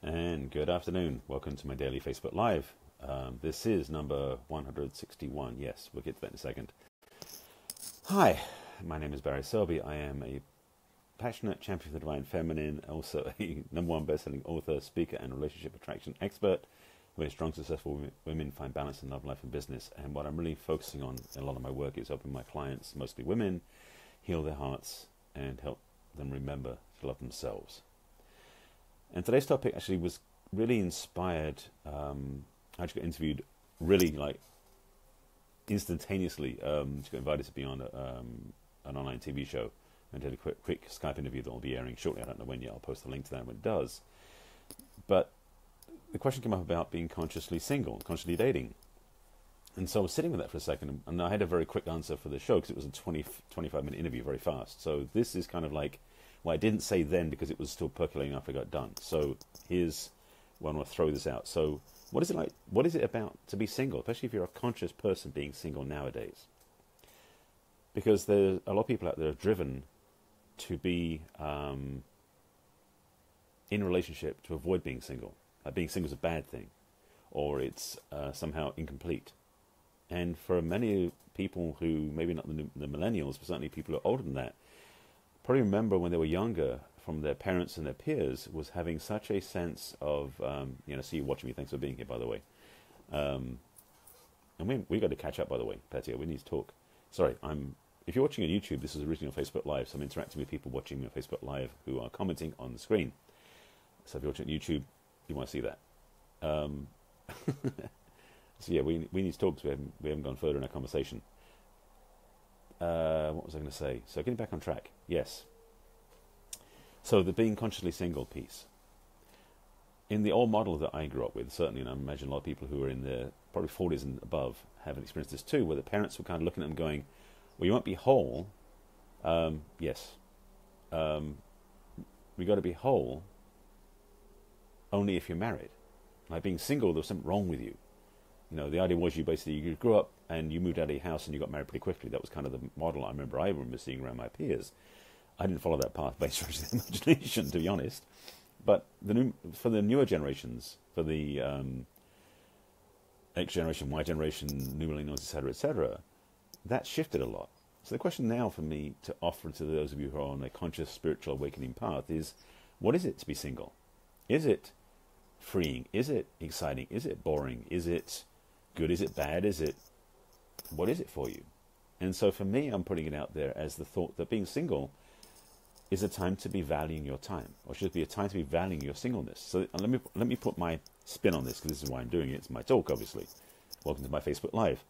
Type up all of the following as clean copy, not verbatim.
And good afternoon. Welcome to my daily Facebook Live. This is number 161. Yes, we'll get to that in a second. Hi, my name is Barry Selby. I am a passionate champion for the divine feminine, also a #1 best-selling author, speaker, and relationship attraction expert, where strong, successful women find balance in love, life, and business. And what I'm really focusing on in a lot of my work is helping my clients, mostly women, heal their hearts and help them remember to love themselves. And today's topic actually was really inspired. I just got interviewed really like instantaneously. Just got invited to be on an online TV show and did a quick Skype interview that will be airing shortly. I don't know when yet. I'll post the link to that when it does. But the question came up about being consciously single, consciously dating. And so I was sitting with that for a second, and I had a very quick answer for the show because it was a 25-minute interview, very fast. So this is kind of like, well, I didn't say then because it was still percolating after I got done. So here's when I'll throw this out. So what is it like? What is it about to be single, especially if you're a conscious person being single nowadays? Because there's a lot of people out there are driven to be in a relationship to avoid being single. Like being single is a bad thing, or it's somehow incomplete. And for many people who, maybe not the millennials, but certainly people who are older than that, probably remember when they were younger from their parents and their peers was having such a sense of, see you watching me, thanks for being here, by the way. And we got to catch up, by the way, Petia, we need to talk. Sorry, if you're watching on YouTube, this is originally on Facebook Live, so I'm interacting with people watching me on Facebook Live who are commenting on the screen. So if you're watching on YouTube, you want to see that. So yeah, we need to talk because we haven't gone further in our conversation. What was I going to say? So getting back on track, yes. So the being consciously single piece. In the old model that I grew up with, certainly, and I imagine a lot of people who are in their probably 40s and above have experienced this too, where the parents were kind of looking at them going, well, you won't be whole. Yes. We got to be whole only if you're married. Like being single, there was something wrong with you. You know, the idea was you grew up and you moved out of your house and you got married pretty quickly. That was kind of the model I remember seeing around my peers. I didn't follow that path by stretch of the imagination, to be honest. But for the newer generations, for the X generation, Y generation, new millennials, etc., that shifted a lot. So the question now for me to offer to those of you who are on a conscious spiritual awakening path is, what is it to be single? Is it freeing? Is it exciting? Is it boring? Is it good? Is it bad? What is it for you? And so for me, I'm putting it out there as the thought that being single is a time to be valuing your time, or should be a time to be valuing your singleness. So let me put my spin on this, because this is why I'm doing it. It's my talk, obviously. Welcome to my Facebook Live.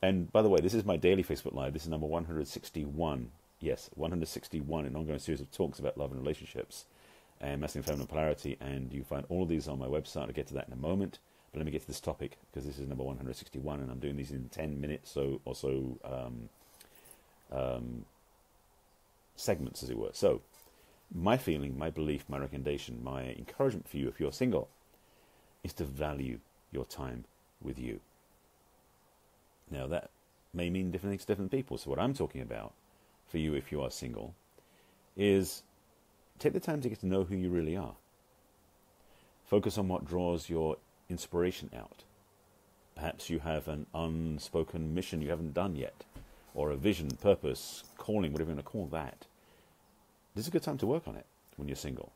And by the way, this is my daily Facebook Live. This is number 161. Yes, 161, an ongoing series of talks about love and relationships and masculine and feminine polarity. And you find all of these on my website. I'll get to that in a moment. But let me get to this topic, because this is number 161, and I'm doing these in 10 minutes, or so segments, as it were. So, my feeling, my belief, my recommendation, my encouragement for you, if you're single, is to value your time with you. Now, that may mean different things to different people. So what I'm talking about for you, if you are single, is take the time to get to know who you really are. Focus on what draws your inspiration out. Perhaps you have an unspoken mission you haven't done yet, or a vision, purpose, calling, whatever you want to call that. This is a good time to work on it when you're single.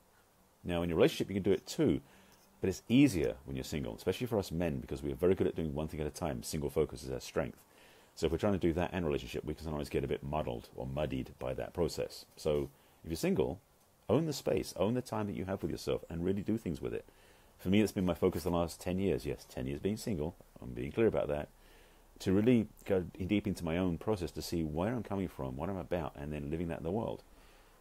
Now, in your relationship, you can do it too, but it's easier when you're single, especially for us men, because we are very good at doing one thing at a time. Single focus is our strength. So if we're trying to do that and relationship, we can sometimes get a bit muddled or muddied by that process. So if you're single, own the space, own the time that you have with yourself, and really do things with it. For me, that's been my focus the last 10 years. Yes, 10 years being single. I'm being clear about that. To really go deep into my own process to see where I'm coming from, what I'm about, and then living that in the world.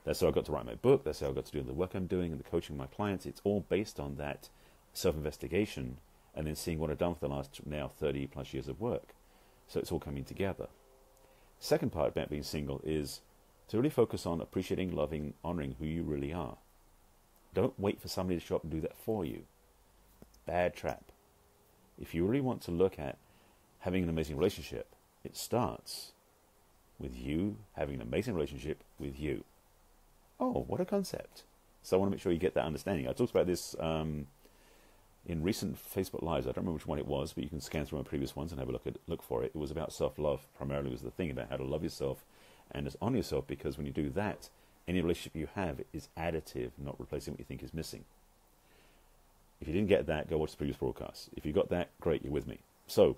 That's how I got to write my book. That's how I got to do the work I'm doing and the coaching of my clients. It's all based on that self-investigation and then seeing what I've done for the last now 30 plus years of work. So it's all coming together. Second part about being single is to really focus on appreciating, loving, honoring who you really are. Don't wait for somebody to show up and do that for you. Bad trap. If you really want to look at having an amazing relationship, it starts with you having an amazing relationship with you. Oh, what a concept. So I want to make sure you get that understanding. I talked about this in recent Facebook Lives, I don't remember which one it was, but you can scan through my previous ones and have a look for it. It was about self-love, primarily was the thing about how to love yourself and just honor yourself, because when you do that, any relationship you have is additive, not replacing what you think is missing. If you didn't get that, go watch the previous broadcast. If you got that, great, you're with me. So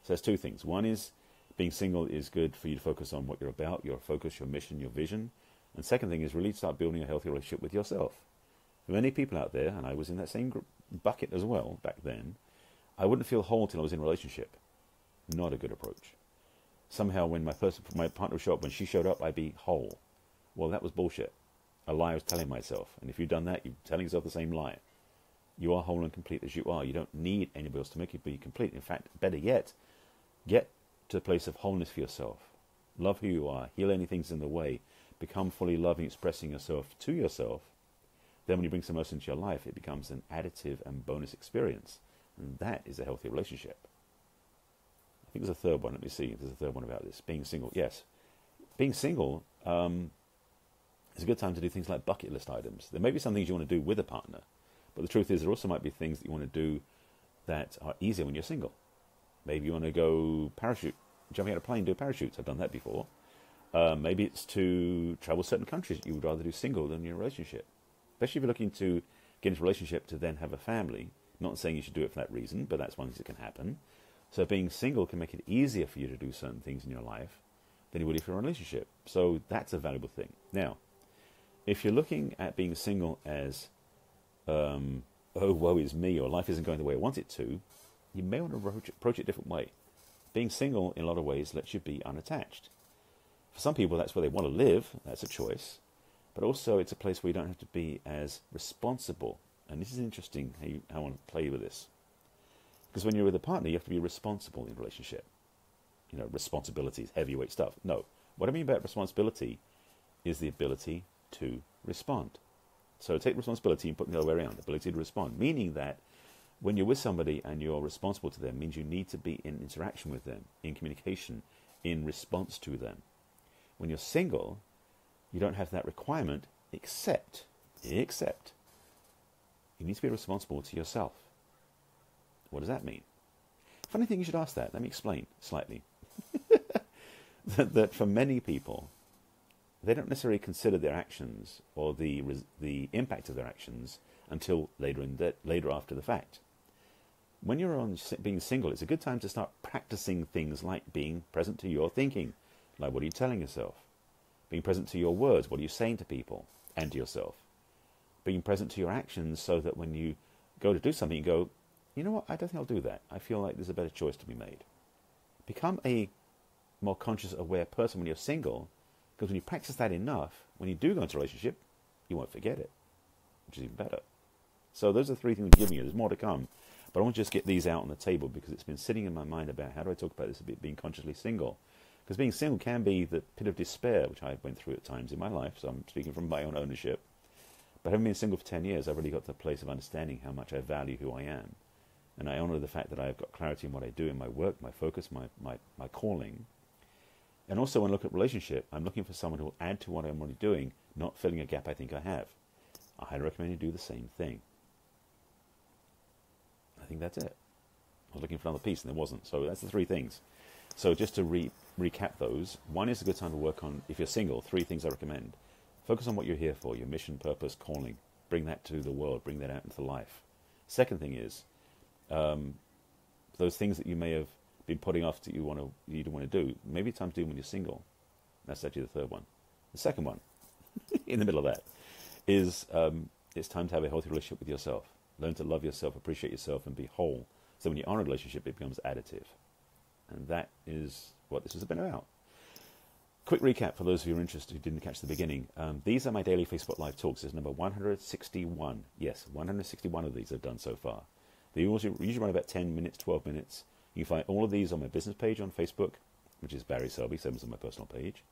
there's two things. One is being single is good for you to focus on what you're about, your focus, your mission, your vision. And second thing is really start building a healthy relationship with yourself. For many people out there, and I was in that same bucket as well back then, I wouldn't feel whole till I was in a relationship. Not a good approach. Somehow when my partner would show up, when she showed up, I'd be whole. Well, that was bullshit. A lie I was telling myself. And if you've done that, you're telling yourself the same lie. You are whole and complete as you are. You don't need anybody else to make you be complete. In fact, better yet, get to a place of wholeness for yourself. Love who you are. Heal anything that's in the way. Become fully loving, expressing yourself to yourself. Then when you bring someone else into your life, it becomes an additive and bonus experience. And that is a healthy relationship. I think there's a third one. Let me see if there's a third one about this. Being single. Yes. Being single is a good time to do things like bucket list items. There may be some things you want to do with a partner. But the truth is there also might be things that you want to do that are easier when you're single. Maybe you want to go jumping out of a plane, do parachutes. I've done that before. Maybe it's to travel certain countries that you would rather do single than in a relationship. Especially if you're looking to get into a relationship to then have a family. Not saying you should do it for that reason, but that's one thing that can happen. So being single can make it easier for you to do certain things in your life than it would if you're in a relationship. So that's a valuable thing. Now, if you're looking at being single as, oh, woe is me, or life isn't going the way I want it to, you may want to approach it a different way. Being single, in a lot of ways, lets you be unattached. For some people, that's where they want to live. That's a choice. But also, it's a place where you don't have to be as responsible. And this is interesting how I want to play with this. Because when you're with a partner, you have to be responsible in a relationship. You know, responsibility is heavyweight stuff. No. What I mean by responsibility is the ability to respond. So take responsibility and put it the other way around, the ability to respond. Meaning that when you're with somebody and you're responsible to them, means you need to be in interaction with them, in communication, in response to them. When you're single, you don't have that requirement, except you need to be responsible to yourself. What does that mean? Funny thing, you should ask that. Let me explain slightly. that for many people, they don't necessarily consider their actions or the impact of their actions until later after the fact. When you're on being single, it's a good time to start practicing things like being present to your thinking. Like, what are you telling yourself? Being present to your words. What are you saying to people and to yourself? Being present to your actions so that when you go to do something, you go, you know what, I don't think I'll do that. I feel like there's a better choice to be made. Become a more conscious, aware person when you're single, because when you practice that enough, when you do go into a relationship, you won't forget it, which is even better. So those are the three things I'm giving you. There's more to come. But I want to just get these out on the table because it's been sitting in my mind about how do I talk about this a bit, being consciously single. Because being single can be the pit of despair, which I went through at times in my life, so I'm speaking from my own ownership. But having been single for 10 years, I've really got to a place of understanding how much I value who I am. And I honor the fact that I've got clarity in what I do in my work, my focus, my calling. And also when I look at relationship, I'm looking for someone who will add to what I'm already doing, not filling a gap I think I have. I highly recommend you do the same thing. I think that's it. I was looking for another piece and there wasn't. So that's the three things. So just to recap those, one is a good time to work on, if you're single, three things I recommend. Focus on what you're here for, your mission, purpose, calling. Bring that to the world, bring that out into life. Second thing is, those things that you may have been putting off that you don't want to do, maybe it's time to do them when you're single. That's actually the third one. The second one, in the middle of that, is it's time to have a healthy relationship with yourself. Learn to love yourself, appreciate yourself, and be whole. So when you are in a relationship, it becomes additive. And that is what this has been about. Quick recap for those of you who are interested who didn't catch the beginning. These are my daily Facebook Live talks. This is number 161. Yes, 161 of these I've done so far. They usually run about 10 minutes, 12 minutes. You can find all of these on my business page on Facebook, which is Barry Selby, same as on my personal page.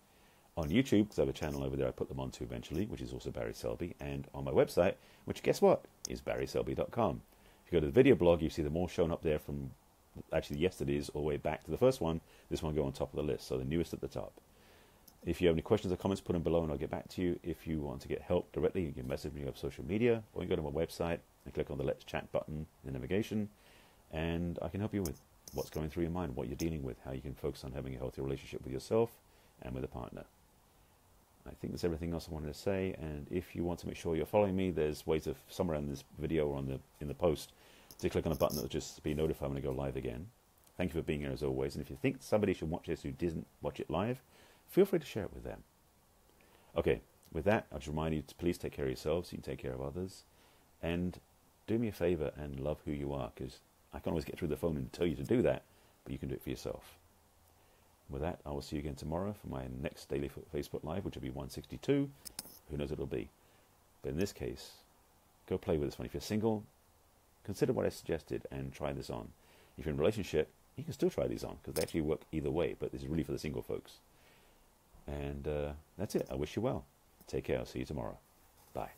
On YouTube, because I have a channel over there I put them onto eventually, which is also Barry Selby. And on my website, which guess what, is barryselby.com. If you go to the video blog, you see them all shown up there from actually yesterday's all the way back to the first one. This one will go on top of the list, so the newest at the top. If you have any questions or comments, put them below and I'll get back to you. If you want to get help directly, you can message me on social media or you can go to my website, and click on the Let's Chat button in the navigation, and I can help you with what's going through your mind, what you're dealing with, how you can focus on having a healthy relationship with yourself and with a partner. I think that's everything else I wanted to say, and if you want to make sure you're following me, there's ways of, somewhere in this video or in the post, to click on a button that will just be notified when I go live again. Thank you for being here as always, and if you think somebody should watch this who didn't watch it live, feel free to share it with them. Okay, with that, I'll just remind you to please take care of yourselves so you can take care of others, and do me a favor and love who you are, because I can't always get through the phone and tell you to do that, but you can do it for yourself. With that, I will see you again tomorrow for my next daily Facebook Live, which will be 162. Who knows what it'll be. But in this case, go play with this one. If you're single, consider what I suggested and try this on. If you're in a relationship, you can still try these on, because they actually work either way, but this is really for the single folks. And that's it. I wish you well. Take care. I'll see you tomorrow. Bye.